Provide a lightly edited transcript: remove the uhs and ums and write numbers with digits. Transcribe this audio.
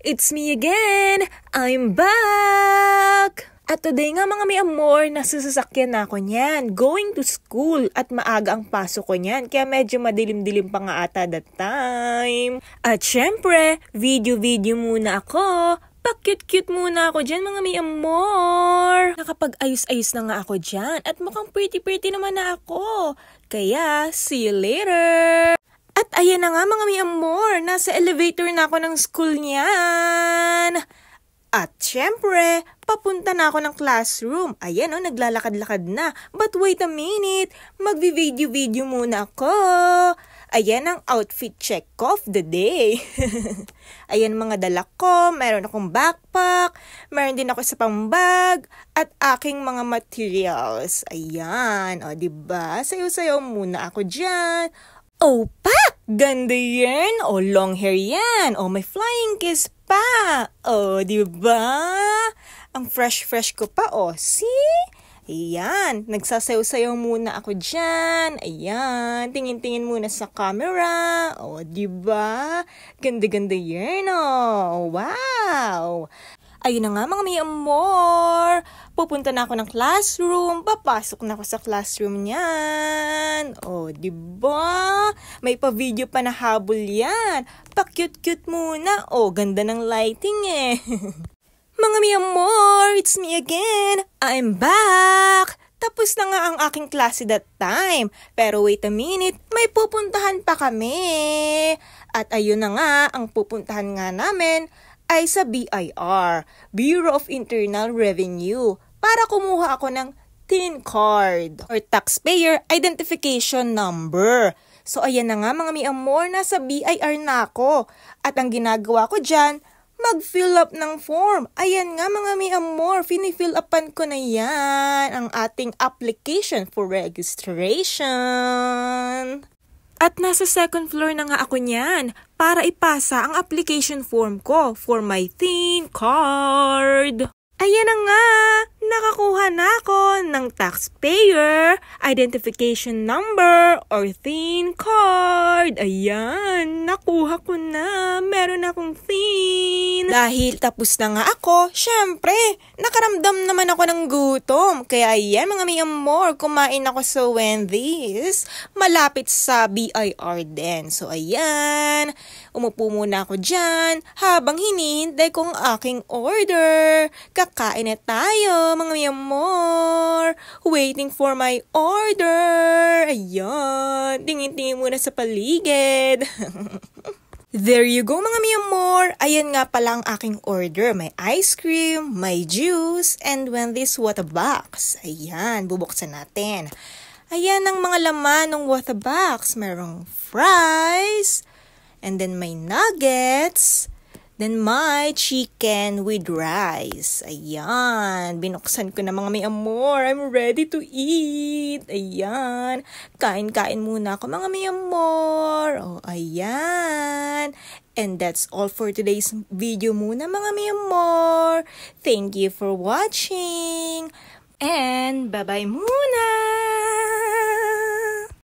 It's me again! I'm back! At today nga mga may amor, nasusasakyan na ako niyan. Going to school at maaga ang pasok ko niyan. Kaya medyo madilim-dilim pa nga ata that time. At syempre, video-video muna ako. Pa-cute-cute muna ako dyan mga may amor. Nakapag-ayos-ayos na nga ako dyan. At mukhang pretty-pretty naman na ako. Kaya, see you later! At ayan na nga mga may amor, nasa elevator na ako ng school niyan. At syempre, papunta na ako ng classroom. Ayan o, naglalakad-lakad na. But wait a minute, magvi-video-video muna ako. Ayan ang outfit check of the day. Ayan mga dala ko, meron akong backpack, meron din ako sa pambag, at aking mga materials. Ayan, o diba? Sayo-sayo muna ako dyan. Oh, pak! Ganda yan! O, long hair yan! O, may flying kiss pa! O, diba? Ang fresh-fresh ko pa, o. See? Ayan, nagsasayaw-sayaw muna ako dyan. Ayan, tingin-tingin muna sa camera. O, diba? Ganda-ganda yan, o. Wow! Ayun na nga mga may amor. Pupunta na ako ng classroom. Papasok na ako sa classroom niyan. O, diba? May pa-video pa na habol yan. Pa-cute-cute muna. O, ganda ng lighting eh. Mga may amor, it's me again. I'm back. Tapos na nga ang aking klase that time. Pero wait a minute, may pupuntahan pa kami. At ayun na nga, ang pupuntahan nga namin ay sa BIR, Bureau of Internal Revenue, para kumuha ako ng TIN card or Taxpayer Identification Number. So ayan na nga mga mi amor, nasa BIR na ako. At ang ginagawa ko dyan, mag-fill up ng form. Ayan nga mga mi amor, fini-fill upan ko na yan ang ating application for registration. At nasa second floor na nga ako niyan para ipasa ang application form ko for my TIN card. Ayan na nga, nakakuha na ako ng Taxpayer Identification Number or TIN card. Ayan, nakuha ko na. Meron akong TIN. Dahil tapos na nga ako, syempre, nakaramdam naman ako ng gutom. Kaya ayan mga may amor, kumain ako sa Wendy's. Malapit sa BIR din. So ayan, umupo muna ako dyan habang hinihintay kong aking order. Kakain na tayo mga may amor. Waiting for my order. Ayan, tingin-tingin muna sa paligid. There you go mga mi amor. Ayan nga pala ang aking order. May ice cream, may juice, and Wendy's water box. Ayan, bubuksan natin. Ayan ang mga laman ng water box. Merong fries, and then may nuggets, then may chicken with rice. Ayan, binuksan ko na mga may amor. I'm ready to eat. Ayan, kain-kain muna ako mga may amor. Oh, ayan. And that's all for today's video muna mga may amor. Thank you for watching. And bye-bye muna.